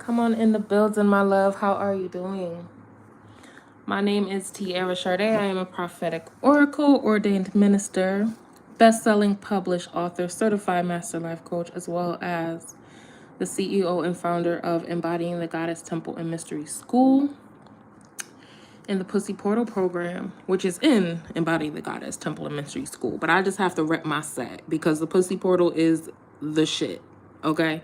Come on in the building, my love. How are you doing? My name is TiaraSharde. I am a prophetic oracle, ordained minister, best-selling published author, certified master life coach, as well as the CEO and founder of Embodying the Goddess Temple and Mystery School and the Pussy Portal program, which is in Embodying the Goddess Temple and Mystery School. But I just have to rep my set because the Pussy Portal is the shit, okay?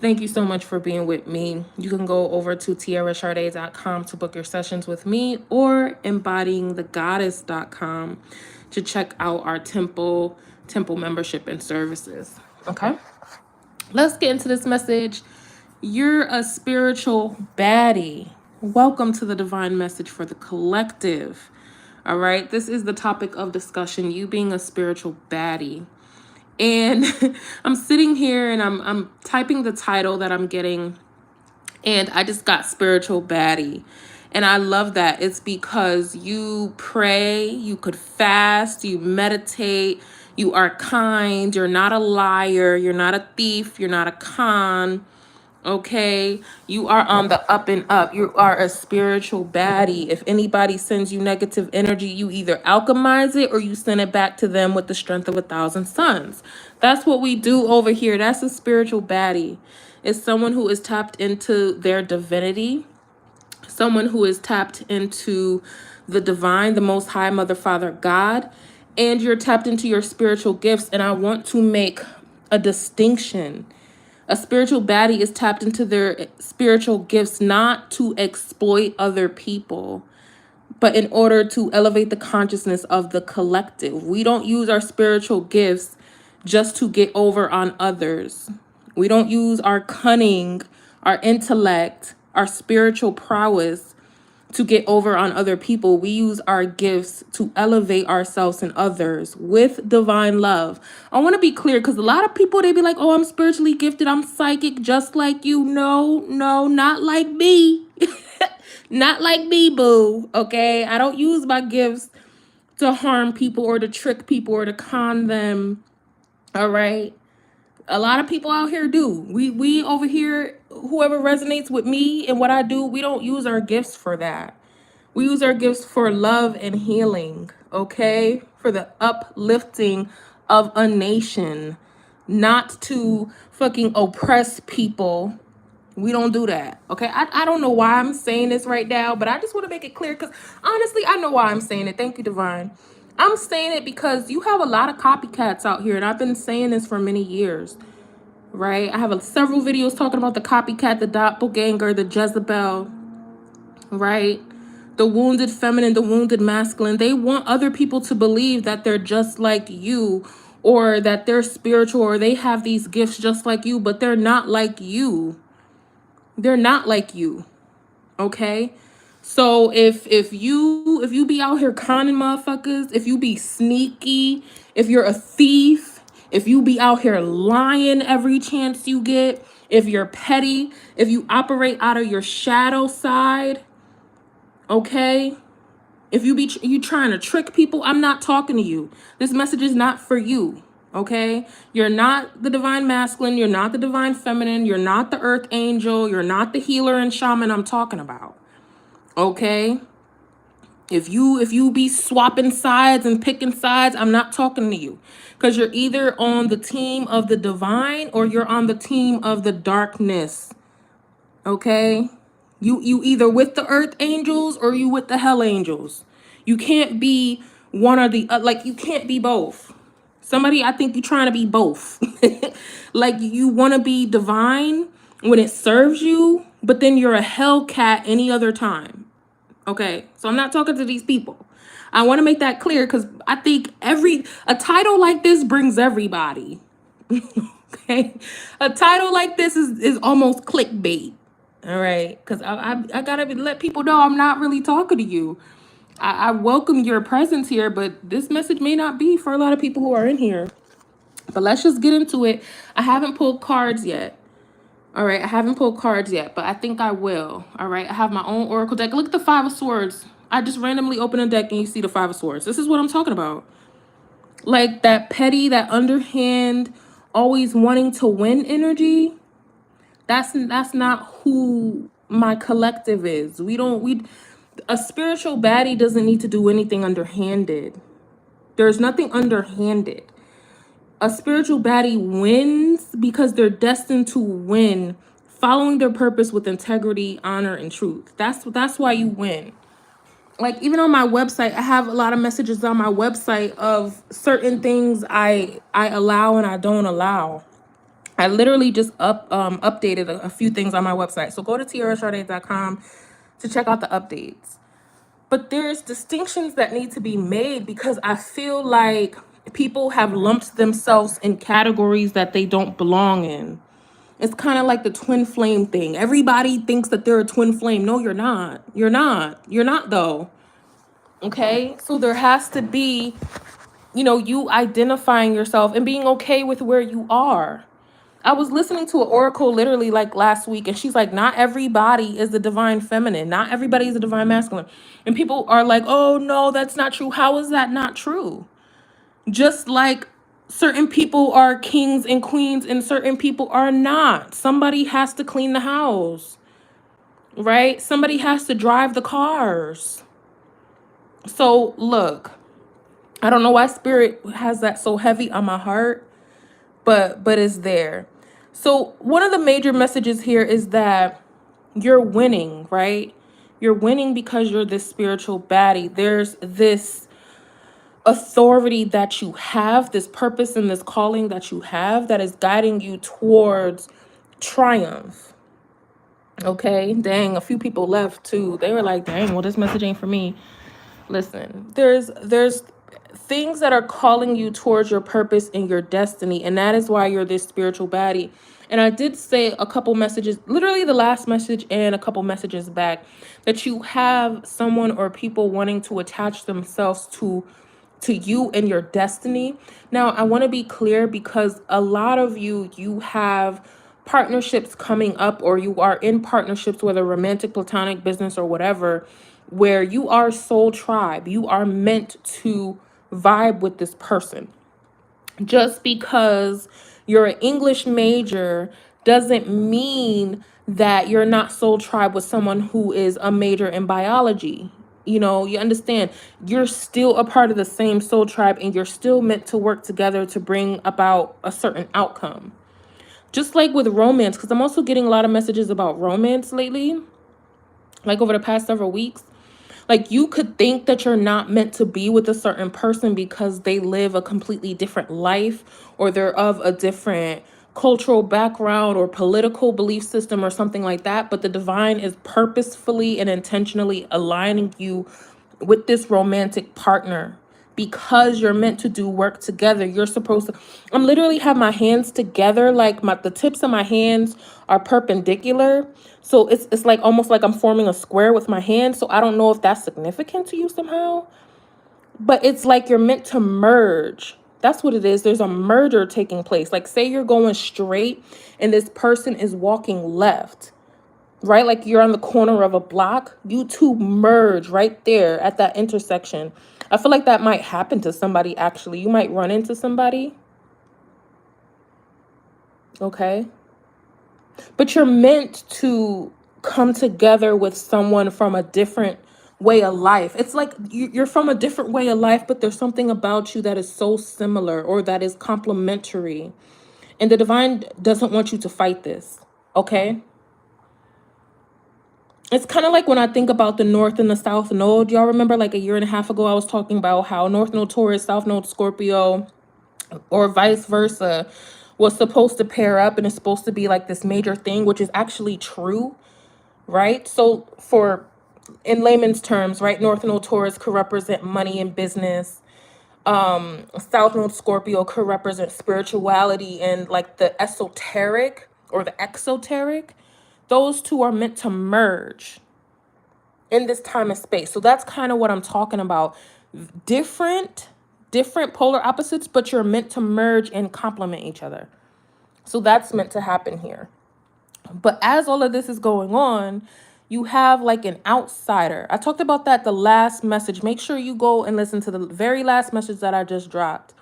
Thank you so much for being with me. You can go over to TiaraSharde.com to book your sessions with me, or embodyingthegoddess.com to check out our temple membership and services. Okay? Let's get into this message. You're a spiritual baddie. Welcome to the divine message for the collective. All right? This is the topic of discussion, you being a spiritual baddie. And I'm sitting here and I'm typing the title that I'm getting, and I just got spiritual baddie. And I love that. It's because you pray, you could fast, you meditate, you are kind, you're not a liar, you're not a thief, you're not a con. Okay, you are on the up and up. You are a spiritual baddie. If anybody sends you negative energy, you either alchemize it or you send it back to them with the strength of 1,000 suns. That's what we do over here. That's a spiritual baddie. It's someone who is tapped into their divinity, someone who is tapped into the divine, the most high, mother, father, God, and you're tapped into your spiritual gifts. And I want to make a distinction. A spiritual baddie is tapped into their spiritual gifts not to exploit other people, but in order to elevate the consciousness of the collective. We don't use our spiritual gifts just to get over on others. We don't use our cunning, our intellect, our spiritual prowess to get over on other people. We use our gifts to elevate ourselves and others with divine love. I want to be clear because a lot of people, they be like, oh, I'm spiritually gifted, I'm psychic just like you. No, not like me. Not like me, boo. Okay, I don't use my gifts to harm people or to trick people or to con them. All right, a lot of people out here do. We over here, whoever resonates with me and what I do, we don't use our gifts for that. We use our gifts for love and healing, okay? For the uplifting of a nation, not to fucking oppress people. We don't do that, okay? I don't know why I'm saying this right now, but I just want to make it clear because honestly, I know why I'm saying it. Thank you, Divine. I'm saying it because you have a lot of copycats out here, and I've been saying this for many years, right? I have several videos talking about the copycat, the doppelganger, the Jezebel, right? The wounded feminine, the wounded masculine. They want other people to believe that they're just like you, or that they're spiritual, or they have these gifts just like you, but they're not like you. They're not like you. Okay? So if you be out here conning motherfuckers, if you be sneaky, if you're a thief, if you be out here lying every chance you get, if you're petty, if you operate out of your shadow side, okay? If you trying to trick people, I'm not talking to you. This message is not for you, okay? You're not the divine masculine, you're not the divine feminine, you're not the earth angel, you're not the healer and shaman I'm talking about. Okay? If you be swapping sides and picking sides, I'm not talking to you. Because you're either on the team of the divine or you're on the team of the darkness. Okay? You either with the earth angels or you with the hell angels. You can't be one or the like you can't be both. Somebody, I think you're trying to be both. Like you want to be divine when it serves you, but then you're a hellcat any other time. Okay, so I'm not talking to these people. I want to make that clear because I think a title like this brings everybody. Okay, a title like this is almost clickbait. All right, because I gotta let people know I'm not really talking to you. I welcome your presence here, but this message may not be for a lot of people who are in here. But let's just get into it. I haven't pulled cards yet. All right, I haven't pulled cards yet, but I think I will. All right, I have my own oracle deck. Look at the Five of Swords. I just randomly open a deck and you see the Five of Swords. This is what I'm talking about. Like that petty, that underhand, always wanting to win energy. That's not who my collective is. A spiritual baddie doesn't need to do anything underhanded. There's nothing underhanded. A spiritual baddie wins because they're destined to win, following their purpose with integrity, honor, and truth. That's why you win. Like, even on my website, I have a lot of messages on my website of certain things I allow and I don't allow. I literally just updated a few things on my website. So go to TiaraSharde.com to check out the updates. But there's distinctions that need to be made because I feel like people have lumped themselves in categories that they don't belong in. It's kind of like the twin flame thing. Everybody thinks that they're a twin flame. No, you're not. You're not. You're not, though. Okay? So there has to be, you identifying yourself and being okay with where you are. I was listening to an oracle literally like last week, and she's like, not everybody is the divine feminine. Not everybody is the divine masculine. And people are like, oh, no, that's not true. How is that not true? Just like certain people are kings and queens and certain people are not. Somebody has to clean the house, right? Somebody has to drive the cars. So look, I don't know why spirit has that so heavy on my heart, but it's there. So one of the major messages here is that you're winning, right? You're winning because you're this spiritual baddie. There's this authority that you have, this purpose and this calling that you have that is guiding you towards triumph. Okay, dang, a few people left too. They were like, dang, well, this message ain't for me. Listen, there's things that are calling you towards your purpose and your destiny, and that is why you're this spiritual baddie. And I did say a couple messages, literally the last message and a couple messages back, that you have someone or people wanting to attach themselves to you and your destiny. Now, I want to be clear because a lot of you have partnerships coming up, or you are in partnerships, whether romantic, platonic, business, or whatever, where you are soul tribe. You are meant to vibe with this person. Just because you're an English major doesn't mean that you're not soul tribe with someone who is a major in biology. You understand, you're still a part of the same soul tribe and you're still meant to work together to bring about a certain outcome. Just like with romance, because I'm also getting a lot of messages about romance lately, like over the past several weeks. Like, you could think that you're not meant to be with a certain person because they live a completely different life, or they're of a different cultural background or political belief system or something like that. But the divine is purposefully and intentionally aligning you with this romantic partner because you're meant to do work together. You're supposed to, I'm literally have my hands together, like the tips of my hands are perpendicular. So it's like almost like I'm forming a square with my hands. So I don't know if that's significant to you somehow, but it's like you're meant to merge. That's what it is. There's a merger taking place. Like, say you're going straight and this person is walking left, right? Like, you're on the corner of a block. You two merge right there at that intersection. I feel like that might happen to somebody, actually. You might run into somebody. Okay. But you're meant to come together with someone from a different way of life. It's like you're from a different way of life, but there's something about you that is so similar or that is complementary. And the divine doesn't want you to fight this. Okay. It's kind of like when I think about the North and the South Node. Y'all remember like a year and a half ago, I was talking about how North Node Taurus, South Node Scorpio, or vice versa, was supposed to pair up and it's supposed to be like this major thing, which is actually true, right? So in layman's terms, right, North Node Taurus could represent money and business. South Node Scorpio could represent spirituality and like the esoteric or the exoteric. Those two are meant to merge in this time and space. So that's kind of what I'm talking about. Different polar opposites, but you're meant to merge and complement each other. So that's meant to happen here. But as all of this is going on, you have like an outsider. I talked about that the last message. Make sure you go and listen to the very last message that I just dropped.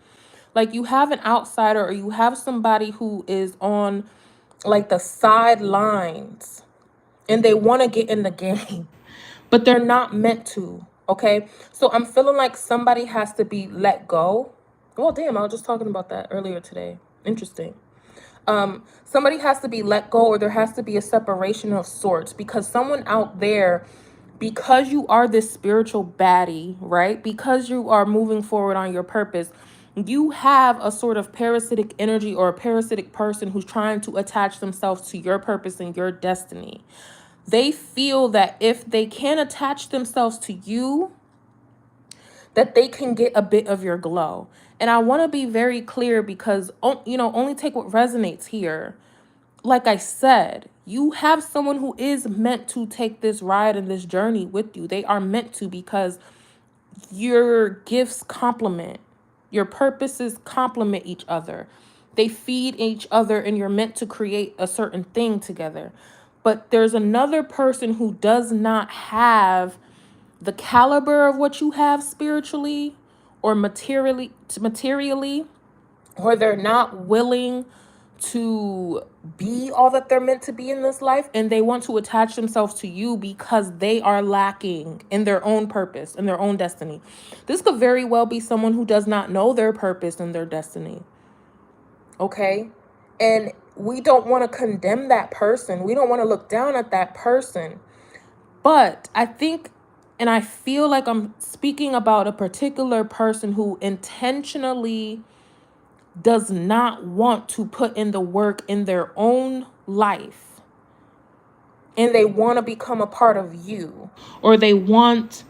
Like, you have an outsider, or you have somebody who is on like the sidelines, and they want to get in the game, but they're not meant to. Okay, so I'm feeling like somebody has to be let go. Well, damn, I was just talking about that earlier today. Interesting. Somebody has to be let go, or there has to be a separation of sorts, because someone out there, because you are this spiritual baddie, right? Because you are moving forward on your purpose, you have a sort of parasitic energy or a parasitic person who's trying to attach themselves to your purpose and your destiny. They feel that if they can attach themselves to you, that they can get a bit of your glow. And I want to be very clear, because, only take what resonates here. Like I said, you have someone who is meant to take this ride and this journey with you. They are meant to, because your gifts complement, your purposes complement each other. They feed each other, and you're meant to create a certain thing together. But there's another person who does not have the caliber of what you have spiritually or materially, or they're not willing to be all that they're meant to be in this life, and they want to attach themselves to you because they are lacking in their own purpose and their own destiny. This could very well be someone who does not know their purpose and their destiny. Okay? And we don't want to condemn that person. We don't want to look down at that person. But I think, and I feel like I'm speaking about a particular person who intentionally does not want to put in the work in their own life, and they want to become a part of you, or they want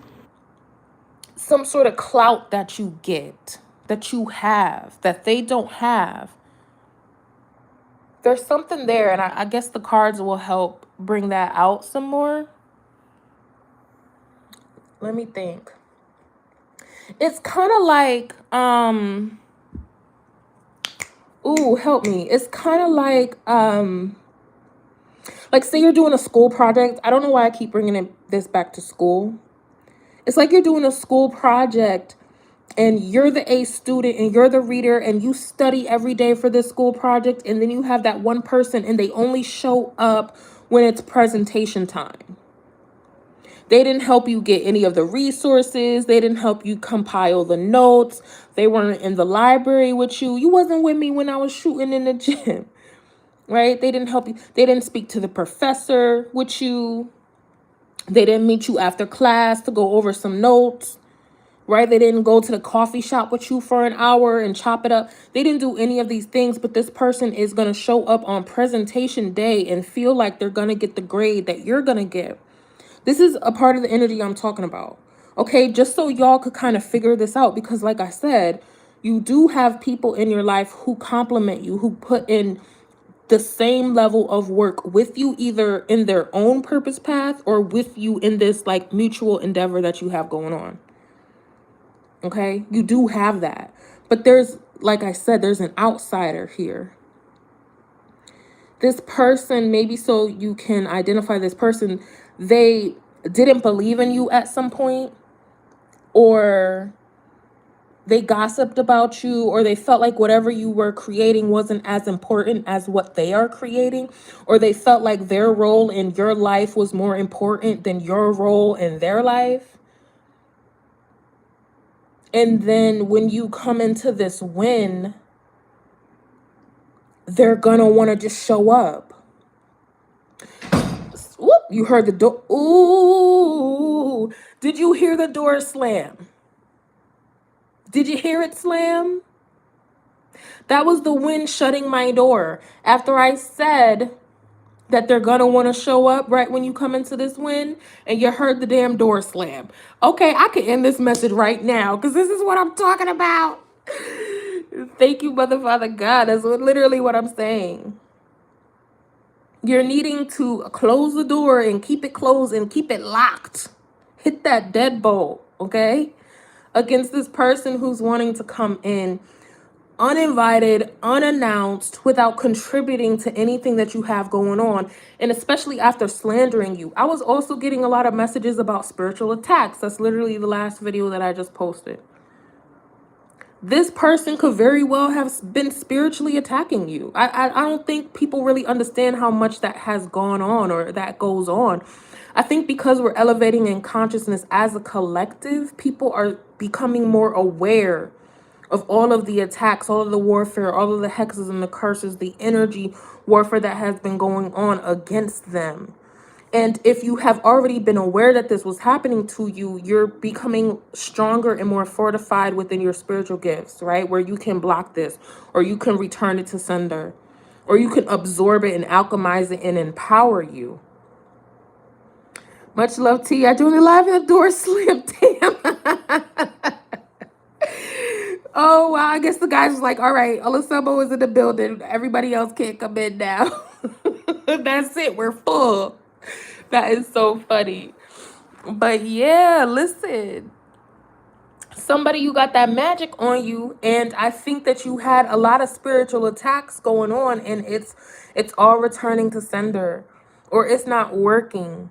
some sort of clout that you get, that you have, that they don't have. There's something there, and I guess the cards will help bring that out some more. Let me think. It's kind of like, ooh, help me. It's kind of like say you're doing a school project. I don't know why I keep bringing this back to school. It's like you're doing a school project, and you're the A student, and you're the reader, and you study every day for this school project, and then you have that one person, and they only show up when it's presentation time. They didn't help you get any of the resources. They didn't help you compile the notes. They weren't in the library with you. You wasn't with me when I was shooting in the gym, right? They didn't help you. They didn't speak to the professor with you. They didn't meet you after class to go over some notes, right? They didn't go to the coffee shop with you for an hour and chop it up. They didn't do any of these things, but this person is going to show up on presentation day and feel like they're going to get the grade that you're going to get. This is a part of the energy I'm talking about. Okay, just so y'all could kind of figure this out, because like I said, you do have people in your life who compliment you, who put in the same level of work with you, either in their own purpose path or with you in this like mutual endeavor that you have going on. Okay, you do have that. But there's, like I said, there's an outsider here. This person, maybe so you can identify this person, they didn't believe in you at some point, or they gossiped about you, or they felt like whatever you were creating wasn't as important as what they are creating, or they felt like their role in your life was more important than your role in their life. And then when you come into this win, they're gonna want to just show up. Whoop, you heard the door. Ooh, did you hear the door slam? Did you hear it slam? That was the wind shutting my door. After I said that they're gonna want to show up right when you come into this wind, and you heard the damn door slam. Okay, I could end this message right now, because this is what I'm talking about. Thank you, Mother, Father, God. That's literally what I'm saying. You're needing to close the door and keep it closed and keep it locked. Hit that deadbolt, okay? Against this person who's wanting to come in uninvited, unannounced, without contributing to anything that you have going on, and especially after slandering you. I was also getting a lot of messages about spiritual attacks. That's literally the last video that I just posted. This person could very well have been spiritually attacking you. I don't think people really understand how much that has gone on or that goes on. I think because we're elevating in consciousness as a collective, people are becoming more aware of all of the attacks, all of the warfare, all of the hexes and the curses, the energy warfare that has been going on against them. And if you have already been aware that this was happening to you, you're becoming stronger and more fortified within your spiritual gifts, right? Where you can block this, or you can return it to sender, or you can absorb it and alchemize it and empower you. Much love, T. I joined the live and the door slim. Damn. Oh, wow. I guess the guys was like, all right, Olasumbo is in the building. Everybody else can't come in now. That's it. We're full. That is so funny. But yeah, listen. Somebody, you got that magic on you, and I think that you had a lot of spiritual attacks going on, and it's all returning to sender, or it's not working.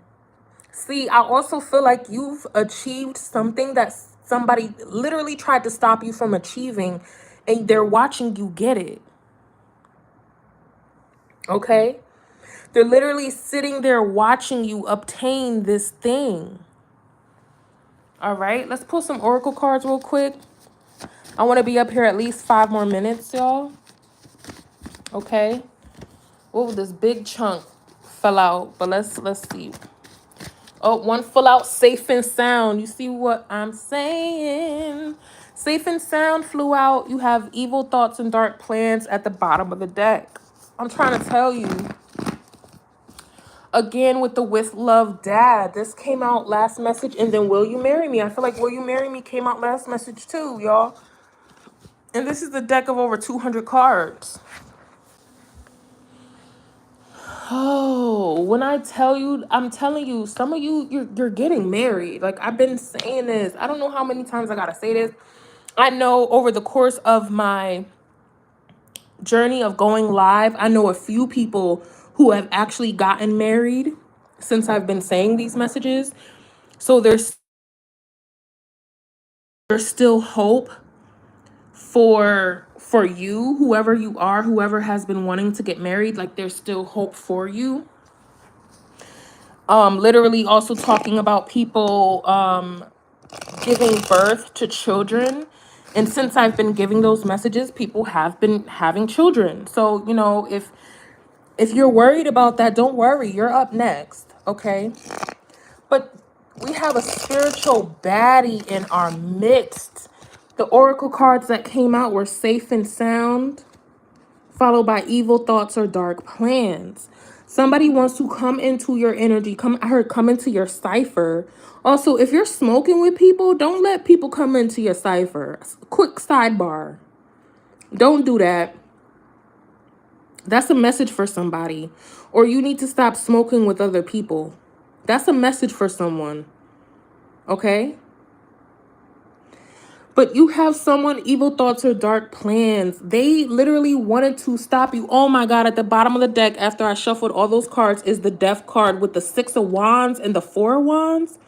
See, I also feel like you've achieved something that somebody literally tried to stop you from achieving, and they're watching you get it. Okay? They're literally sitting there watching you obtain this thing. All right, let's pull some oracle cards real quick. I want to be up here at least 5 more minutes, y'all. Okay. Oh, this big chunk fell out, but let's see. Oh, one fell out, safe and sound. You see what I'm saying? Safe and sound flew out. You have evil thoughts and dark plans at the bottom of the deck. I'm trying to tell you. Again, with the with love, dad. This came out last message, and then will you marry me? I feel like will you marry me came out last message too, y'all. And this is the deck of over 200 cards. Oh, when I tell you, I'm telling you, some of you, you're getting married. Like, I've been saying this. I don't know how many times I gotta say this. I know over the course of my journey of going live, I know a few people who have actually gotten married since I've been saying these messages. So there's still hope for you, whoever you are, whoever has been wanting to get married. Like, there's still hope for you. Literally also talking about people giving birth to children. And since I've been giving those messages, people have been having children. So, you know, if you're worried about that, don't worry. You're up next, okay? But we have a spiritual baddie in our midst. The oracle cards that came out were safe and sound, followed by evil thoughts or dark plans. Somebody wants to come into your energy. Come into your cipher. Also, if you're smoking with people, don't let people come into your cipher. Quick sidebar. Don't do that. That's a message for somebody. Or you need to stop smoking with other people. That's a message for someone. Okay? But you have someone, evil thoughts or dark plans. They literally wanted to stop you. Oh my God, at the bottom of the deck, after I shuffled all those cards, is the Death card with the 6 of Wands and the 4 of Wands.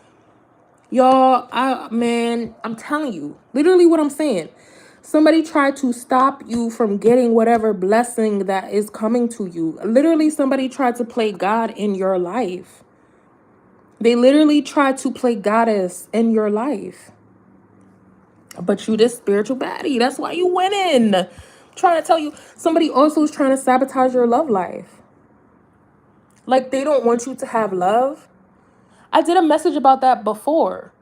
Y'all, man, I'm telling you, literally what I'm saying. Somebody tried to stop you from getting whatever blessing that is coming to you. Literally, somebody tried to play God in your life. They literally tried to play goddess in your life. But you this spiritual baddie. That's why you winning. I'm trying to tell you, somebody also is trying to sabotage your love life. Like, they don't want you to have love. I did a message about that before.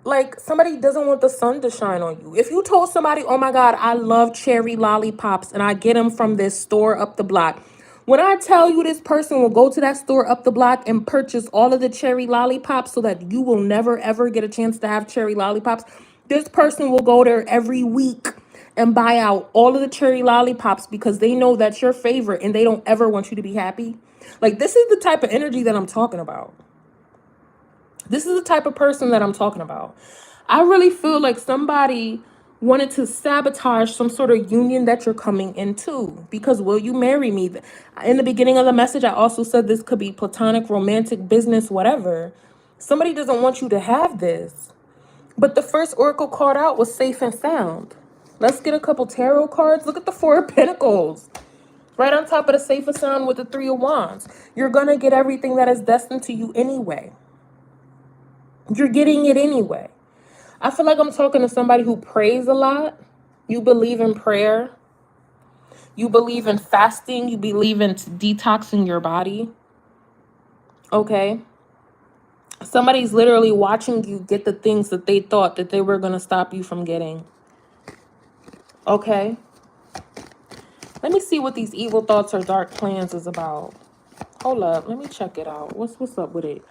Like, somebody doesn't want the sun to shine on you. If you told somebody, oh my God, I love cherry lollipops and I get them from this store up the block. When I tell you this person will go to that store up the block and purchase all of the cherry lollipops so that you will never, ever get a chance to have cherry lollipops, this person will go there every week and buy out all of the cherry lollipops because they know that's your favorite and they don't ever want you to be happy. Like, this is the type of energy that I'm talking about. This is the type of person that I'm talking about. I really feel like somebody wanted to sabotage some sort of union that you're coming into. Because will you marry me? In the beginning of the message, I also said this could be platonic, romantic, business, whatever. Somebody doesn't want you to have this. But the first oracle card out was safe and sound. Let's get a couple tarot cards. Look at the Four of Pentacles. Right on top of the Safe and Sound with the Three of Wands. You're going to get everything that is destined to you anyway. You're getting it anyway. I feel like I'm talking to somebody who prays a lot. You believe in prayer. You believe in fasting. You believe in detoxing your body. Okay? Somebody's literally watching you get the things that they thought that they were going to stop you from getting. Okay? Let me see what these evil thoughts or dark plans is about. Hold up. Let me check it out. What's up with it?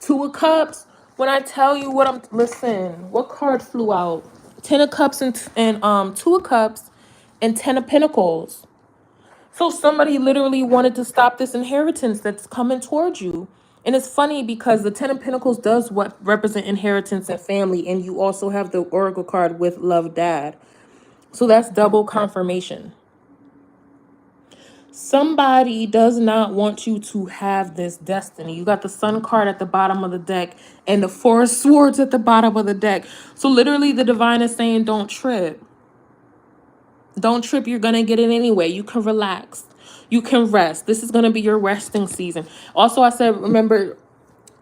Two of Cups. When I tell you what I'm... Listen. What card flew out? Ten of Cups and Two of Cups and Ten of Pentacles. So somebody literally wanted to stop this inheritance that's coming towards you. And it's funny because the Ten of Pentacles does what represent inheritance and family. And you also have the Oracle card with Love Dad. So that's double confirmation. Somebody does not want you to have this destiny. You got the Sun card at the bottom of the deck and the Four of Swords at the bottom of the deck. So literally the divine is saying don't trip. Don't trip. You're going to get it anyway. You can relax. You can rest. This is going to be your resting season. Also, I said, remember,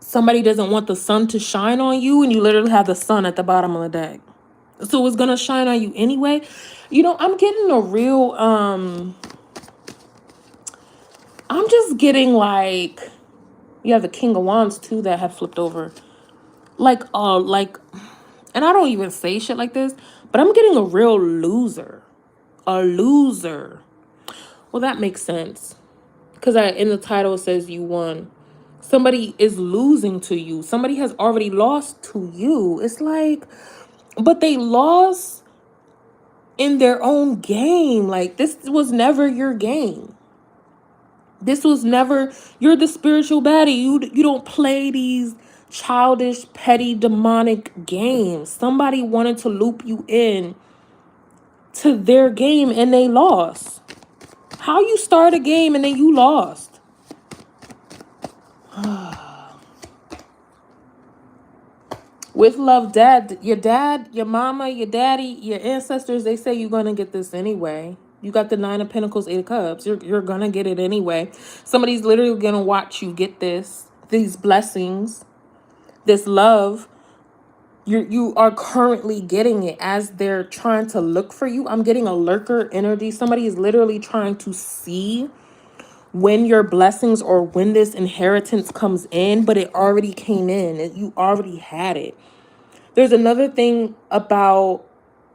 somebody doesn't want the sun to shine on you and you literally have the sun at the bottom of the deck. So it's going to shine on you anyway. You know, I'm getting a real, I'm just getting like, you have the King of Wands too that had flipped over. Like, and I don't even say shit like this, but I'm getting a real loser. A loser. Well, that makes sense. Because in the title it says you won. Somebody is losing to you. Somebody has already lost to you. It's like, but they lost in their own game. Like, this was never your game. This was never, you're the spiritual baddie. You don't play these childish, petty, demonic games. Somebody wanted to loop you in to their game and they lost. How you start a game and then you lost? With love, dad, your mama, your daddy, your ancestors, they say you're going to get this anyway. You got the Nine of Pentacles, Eight of Cups. You're going to get it anyway. Somebody's literally going to watch you get these blessings, this love. You are currently getting it as they're trying to look for you. I'm getting a lurker energy. Somebody is literally trying to see when your blessings or when this inheritance comes in, but it already came in. You already had it. There's another thing about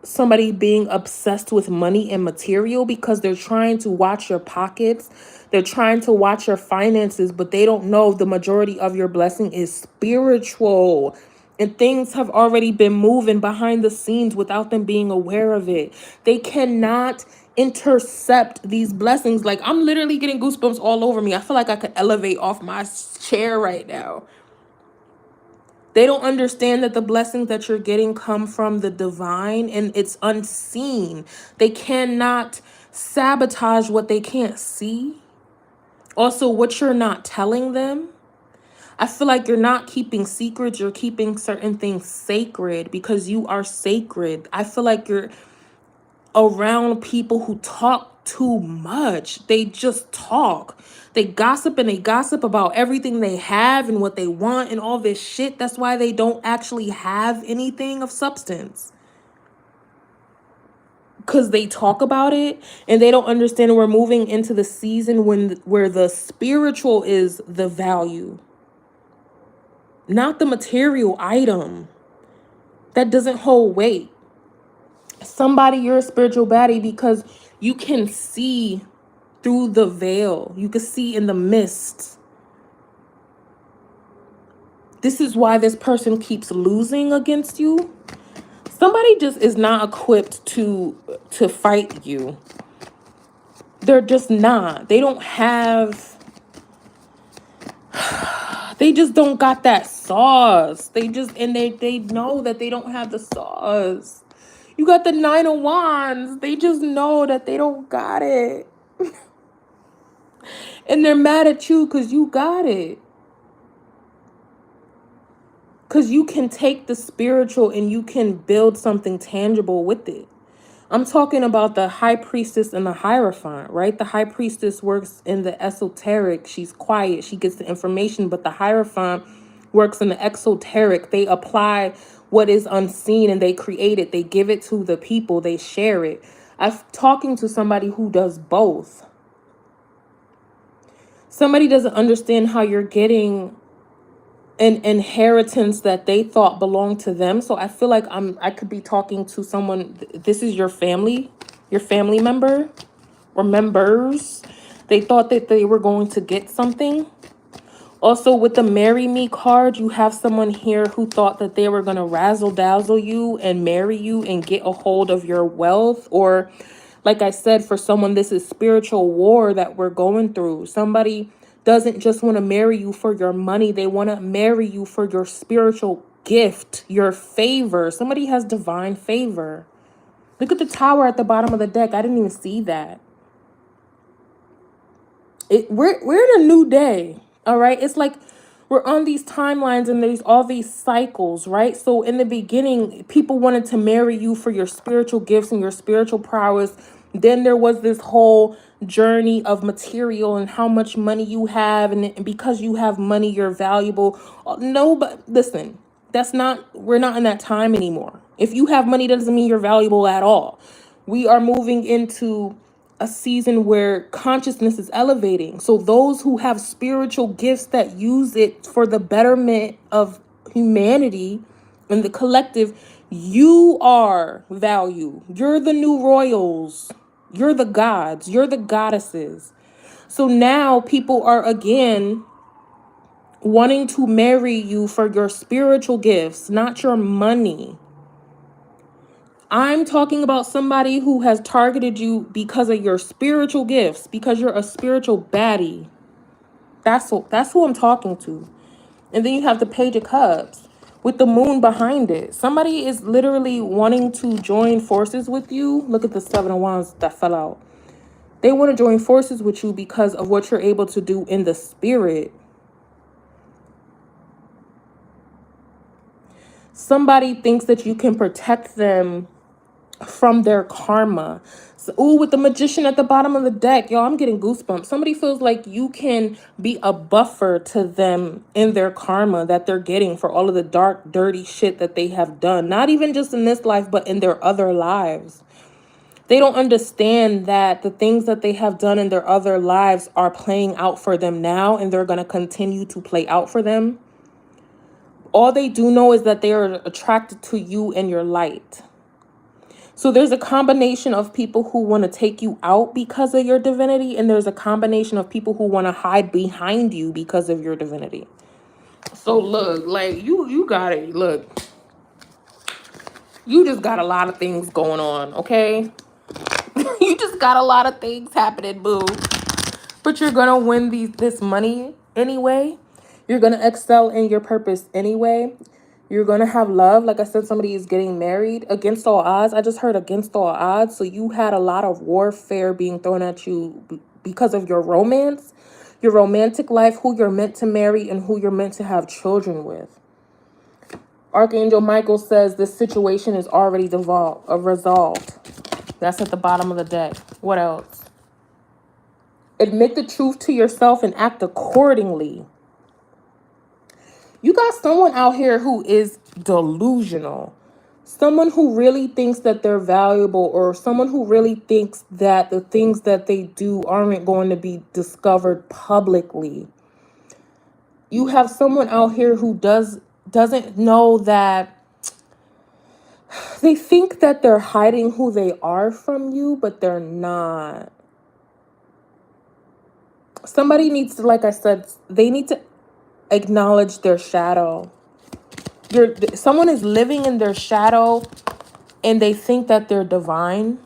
somebody being obsessed with money and material because they're trying to watch your pockets. They're trying to watch your finances, but they don't know the majority of your blessing is spiritual. And things have already been moving behind the scenes without them being aware of it. They cannot intercept these blessings. Like, I'm literally getting goosebumps all over me. I feel like I could elevate off my chair right now. They don't understand that the blessings that you're getting come from the divine and it's unseen. They cannot sabotage what they can't see. Also, what you're not telling them. I feel like you're not keeping secrets. You're keeping certain things sacred because you are sacred. I feel like you're around people who talk too much. They just talk. They gossip and they gossip about everything they have and what they want and all this shit. That's why they don't actually have anything of substance. Because they talk about it and they don't understand we're moving into the season where the spiritual is the value. Not the material item. That doesn't hold weight. Somebody, you're a spiritual baddie because you can see through the veil. You can see in the mist. This is why this person keeps losing against you. Somebody just is not equipped to fight you. They're just not. They don't have... They just don't got that sauce. They know that they don't have the sauce. You got the Nine of Wands. They just know that they don't got it. And they're mad at you because you got it. Because you can take the spiritual and you can build something tangible with it. I'm talking about the high priestess and the hierophant, right? The high priestess works in the esoteric. She's quiet. She gets the information, but the hierophant works in the exoteric. They apply what is unseen and they create it. They give it to the people. They share it. I'm talking to somebody who does both. Somebody doesn't understand how you're getting an inheritance that they thought belonged to them. So I feel like I could be talking to someone. This is your family member or members. They thought that they were going to get something. Also, with the marry me card, you have someone here who thought that they were going to razzle dazzle you and marry you and get a hold of your wealth. Or like I said, for someone, this is spiritual war that we're going through. Somebody doesn't just want to marry you for your money. They want to marry you for your spiritual gift, your favor. Somebody has divine favor. Look at the tower at the bottom of the deck. I didn't even see that. We're in a new day. All right. It's like we're on these timelines and there's all these cycles, right? So in the beginning, people wanted to marry you for your spiritual gifts and your spiritual prowess. Then there was this whole journey of material and how much money you have. And because you have money, you're valuable. No, but listen, we're not in that time anymore. If you have money, doesn't mean you're valuable at all. We are moving into a season where consciousness is elevating. So those who have spiritual gifts that use it for the betterment of humanity and the collective, you are value. You're the new royals. You're the gods. You're the goddesses. So now people are again wanting to marry you for your spiritual gifts, not your money. I'm talking about somebody who has targeted you because of your spiritual gifts, because you're a spiritual baddie. That's who I'm talking to. And then you have the Page of Cups with the moon behind it. Somebody is literally wanting to join forces with you. Look at the Seven of Wands that fell out. They want to join forces with you because of what you're able to do in the spirit. Somebody thinks that you can protect them from their karma. So, ooh, with the Magician at the bottom of the deck, y'all, I'm getting goosebumps. Somebody feels like you can be a buffer to them in their karma that they're getting for all of the dark, dirty shit that they have done. Not even just in this life, but in their other lives. They don't understand that the things that they have done in their other lives are playing out for them now, and they're going to continue to play out for them. All they do know is that they are attracted to you and your light. So there's a combination of people who want to take you out because of your divinity, and there's a combination of people who want to hide behind you because of your divinity. So look, like you got it. Look, you just got a lot of things going on, okay? You just got a lot of things happening, boo. But you're gonna win this money anyway. You're gonna excel in your purpose anyway. You're going to have love. Like I said, somebody is getting married against all odds. I just heard against all odds. So you had a lot of warfare being thrown at you because of your romance, your romantic life, who you're meant to marry, and who you're meant to have children with. Archangel Michael says this situation is already resolved. That's at the bottom of the deck. What else? Admit the truth to yourself and act accordingly. You got someone out here who is delusional. Someone who really thinks that they're valuable, or someone who really thinks that the things that they do aren't going to be discovered publicly. You have someone out here who doesn't know that they think that they're hiding who they are from you, but they're not. Somebody needs to, like I said, they need to acknowledge their shadow. Someone is living in their shadow and they think that they're divine.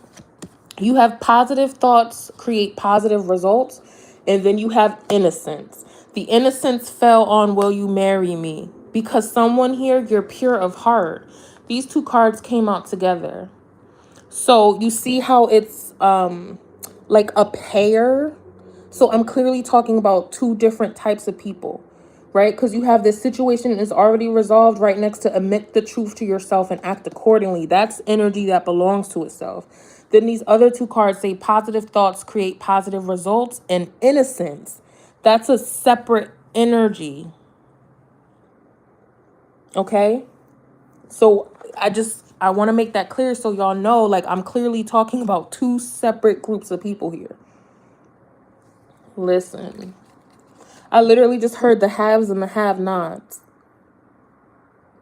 You have positive thoughts create positive results, and then you have innocence. The innocence fell on will you marry me? Because someone here, you're pure of heart. These two cards came out together. So you see how it's like a pair. So I'm clearly talking about two different types of people. right? Because you have this situation is already resolved right next to admit the truth to yourself and act accordingly. That's energy that belongs to itself. Then these other two cards say positive thoughts create positive results, and innocence. That's a separate energy. Okay? So I want to make that clear so y'all know, like, I'm clearly talking about two separate groups of people here. Listen, I literally just heard the haves and the have-nots.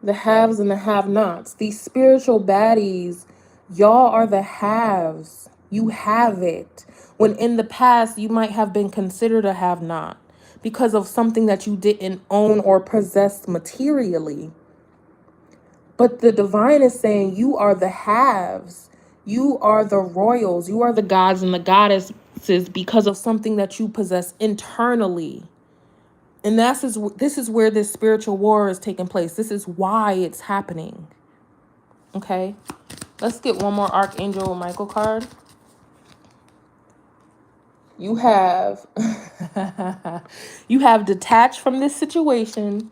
The haves and the have-nots. These spiritual baddies, y'all are the haves. You have it. When in the past, you might have been considered a have-not because of something that you didn't own or possess materially. But the divine is saying you are the haves. You are the royals. You are the gods and the goddesses because of something that you possess internally. And this is where this spiritual war is taking place. This is why it's happening. Okay? Let's get one more Archangel Michael card. You have you have detached from this situation,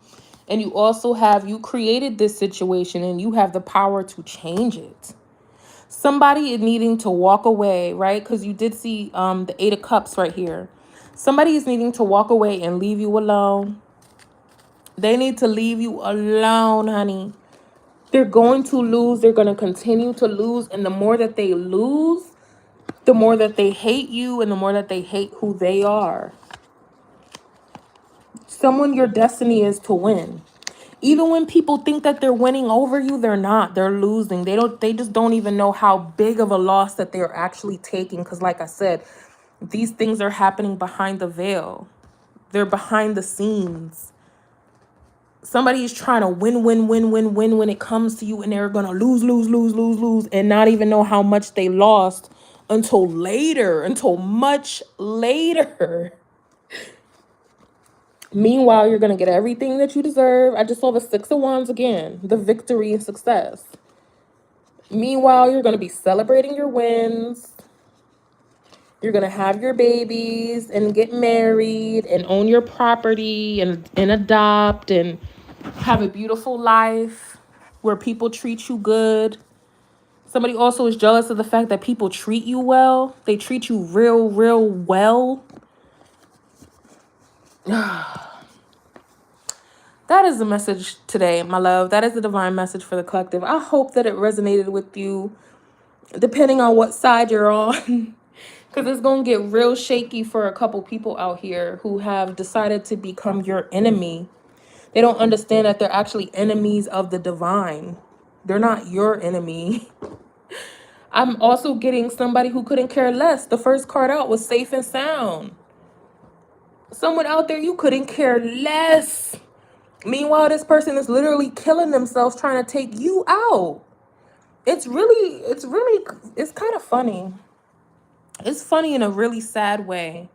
and you also have you created this situation and you have the power to change it. Somebody is needing to walk away, right? Because you did see the 8 of Cups right here. Somebody is needing to walk away and leave you alone. They need to leave you alone, honey. They're going to lose. They're going to continue to lose. And the more that they lose, the more that they hate you and the more that they hate who they are. Someone your destiny is to win. Even when people think that they're winning over you, they're not. They're losing. They just don't even know how big of a loss that they're actually taking. Because like I said, these things are happening behind the veil. They're behind the scenes. Somebody is trying to win when it comes to you, and they're going to lose, and not even know how much they lost until later, until much later. Meanwhile, you're going to get everything that you deserve. I just saw the 6 of Wands again, the victory and success. Meanwhile, you're going to be celebrating your wins. You're going to have your babies and get married and own your property and adopt and have a beautiful life where people treat you good. Somebody also is jealous of the fact that people treat you well. They treat you real well. That is the message today, my love. That is the divine message for the collective. I hope that it resonated with you, depending on what side you're on. Because it's going to get real shaky for a couple people out here who have decided to become your enemy. They don't understand that they're actually enemies of the divine. They're not your enemy. I'm also getting somebody who couldn't care less. The first card out was safe and sound. Someone out there, you couldn't care less. Meanwhile, this person is literally killing themselves trying to take you out. It's kind of funny. It's funny in a really sad way.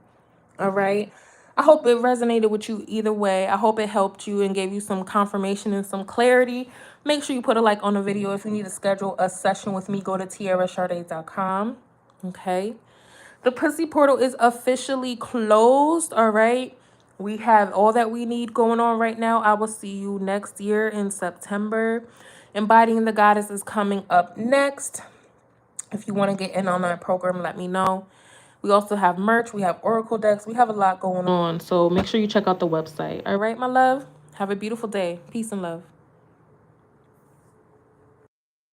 All right. I hope it resonated with you either way. I hope it helped you and gave you some confirmation and some clarity. Make sure you put a like on the video. If you need to schedule a session with me, go to TiaraSharde.com. Okay. The pussy portal is officially closed. All right. We have all that we need going on right now. I will see you next year in September. Embodying the Goddess is coming up next. If you want to get in on that program, let me know. We also have merch. We have oracle decks. We have a lot going on. So make sure you check out the website. All right, my love. Have a beautiful day. Peace and love.